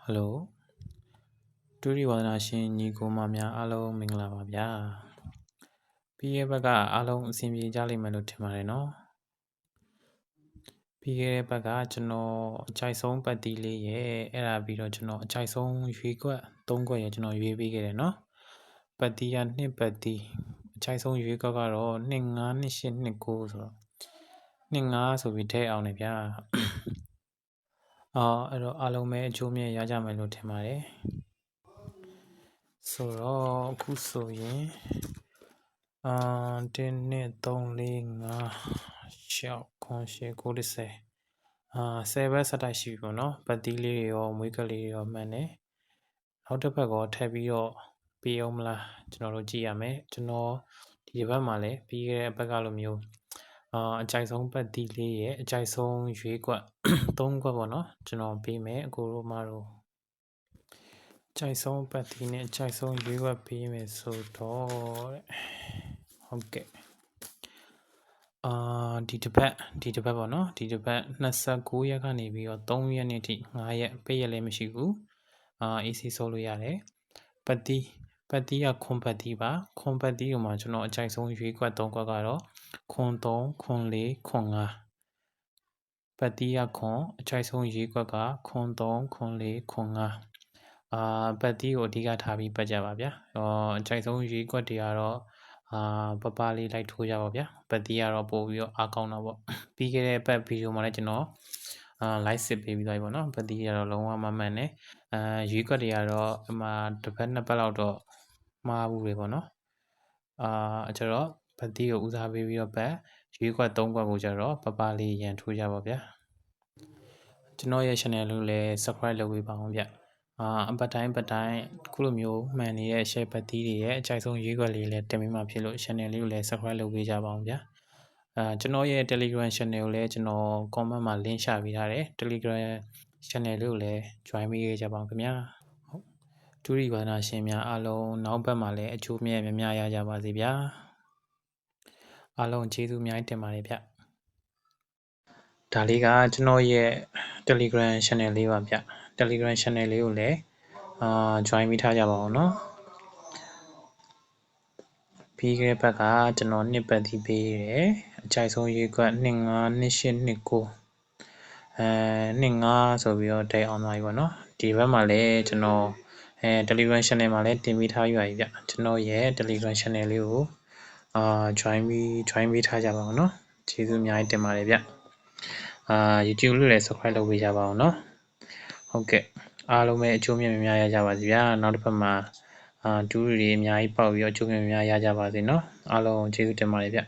Hello တူရီဝါဒနာရှင်ညီကိုမများအားလုံးမင်္ဂလာပါဗျာပြီးခဲ့တဲ့ဘက်ကအားလုံးအဆင်ပြေကြလိမ့်မယ်လို့ထင်ပါတယ်နော်ပြီးခဲ့တဲ့ဘက်ကကျွန်တော်အကြိုက်ဆုံးပတ်တီးလေးရဲ့အဲ့ဒါပြီးတော့ကျွန်တော်အကြိုက်ဆုံးရွေးကွက်၃ခွက်ရဲ့ကျွန်တော်ရွေးပေးခဲ့တယ်နော်ပတ်တီးက2ပတ်တီးအကြိုက်ဆုံးရွေးကွက်ကတော့2 5 2 8 2 9ဆိုတော့2 5ဆိုပြီးထည့်အောင်လေဗျာအဲ့တော့အားလုံးပဲအကျိုးမြတ်ရကြမယ်လို့ထင်ပါတယ်ဆိုတော့အခုဆိုရင်1 2 3 4 5 6 9 10 10ဘက်ဆက်တိုက်ရှိပြီပေါ့နော်ပတ်တီးလေးတွေရောမွေးကလေးတွေရောမှန်တယ်နောက်တစ်ဘက်ကောထပ်ပြီးတော့ပေးအောင်မလားကျွန်တော်တို့ကြည့်ရမယ်ကျွန်တော်ဒီဘက်မှာလည်းပြီးခဲ့တဲ့ဘက်ကလိုမျိုးအကြိုက်ဆုံးပတ်တီးလေးရဲ့အကြိုက်ဆုံးရွေးကွက်3ခွက်ပေါ့နော်ကျွန်တော်ပေးမယ်အကိုတို့မတို့အကြိုက်ဆုံးပတ်တီးနဲ့အကြိုက်ဆုံးရွေးကွက်ပေးမယ်ဆိုတော့ဟုတ်ကဲ့ဒီတစ်ပတ်ပေါ့နော်ဒီတစ်ပတ်29ရက်ကနေပြီးတော့3ရက်နေ့ထိ9ရက်ပိတ်ရက်လည်းမရှိဘူးAC ဆိုလို့ရတယ်ပတ်တီးကခွန်ပတ်တီးပါခွန်ပတ်တီးကိုမှကျွန်တော်အကြိုက်ဆုံးရွေးကွက်3ခွက်ကတော့ခွန်3ခွန်4ခွန်5ပတ်တီးကခွန်အကြိုက်ဆုံးရွေးကွက်ကခွန်3ခွန်4ခွန်5ပတ်တီးကိုအဓိကထားပြီးပတ်ကြပါဗျာအကြိုက်ဆုံးရွေးကွက်တွေကတော့ပပလေးလိုက်ထိုးကြပါဗျာပတ်တီးကတော့ပို့ပြီးတော့အားကောင်းတော့ပေါ့ပြီးခဲ့တဲ့ပတ်ဗီဒီယိုမှာလည်းကျွန်တော်လိုက်စစ်ပေးပြီးသွားပြီပေါ့နော်ပတ်တီးကတော့လုံးဝမမှန်နဲ့ရွေးကွက်တွေကတော့အမှတစ်ပတ်နှစ်ပတ်လောက်တော့မှားဘူးလေပေါ့နော်ကျတော့ပတ်တီးကိုဦးစားပေးပြီးတော့ပတ်ရွေးကွက်3ကွက်ကိုကျတော့ပပလေးရန်ထိုးကြပါဗျာကျွန်တော်ရဲ့ channel လို့လည်း subscribe လုပ်ပေးပါအောင်ဗျအပတ်တိုင်းခုလိုမျိုးမှန်နေတဲ့ share ပတ်တီးတွေရဲ့အကြိုက်ဆုံးရွေးကွက်လေးလည်းတင်ပေးမှာဖြစ်လို့ channel လေးကိုလည်း subscribe လုပ်ပေးကြပါအောင်ဗျာကျွန်တော်ရဲ့ Telegram channel ကိုလည်းကျွန်တော် comment မှာ link ချပေးထားတယ် Telegram channel လေးကိုလည်း join ပေးကြပါအောင်ခင်ဗျာဟုတ်တူရီဝါဒနာရှင်များအားလုံးနောက်ဘက်မှာလည်းအကျိုးမြတ်များများရကြပါစေဗျာအားလုံးကျေးဇူးအများကြီးတင်ပါတယ်ဗျဒါလေးကကျွန်တော်ရဲ့ Telegram channel လေးပါဗျ Telegram channel လေးကိုလည်းjoin ပြီးထားကြပါအောင်နော်ပြီးခဲ့တဲ့ဘက်ကကျွန်တော်2ပတ်တီးပေးတယ်အကြိုက်ဆုံးရွေးကွက်2 5 2 8 2 9 2 5ဆိုပြီးတော့တိုက်အောင်သွားပြီပေါ့နော်ဒီဘက်မှာလည်းကျွန်တော် Telegram channel မှာလည်းတင်ပေးထားရပြီဗျကျွန်တော်ရဲ့ Telegram channel လေးကိုjoin ပေးထားကြပါအောင်နော်ကျေးဇူးအများကြီးတင်ပါတယ်ဗျYouTube လို့လည်း subscribe လုပ်ပေးကြပါအောင်နော်ဟုတ်ကဲ့အားလုံးပဲအကျိုးမြတ်များရကြပါစေဗျာနောက်တစ်ဖက်မှာဒူးတွေအများကြီးပေါက်ပြီးတော့အကျိုးမြတ်များရကြပါစေနော်အားလုံးကျေးဇူးတင်ပါတယ်ဗျ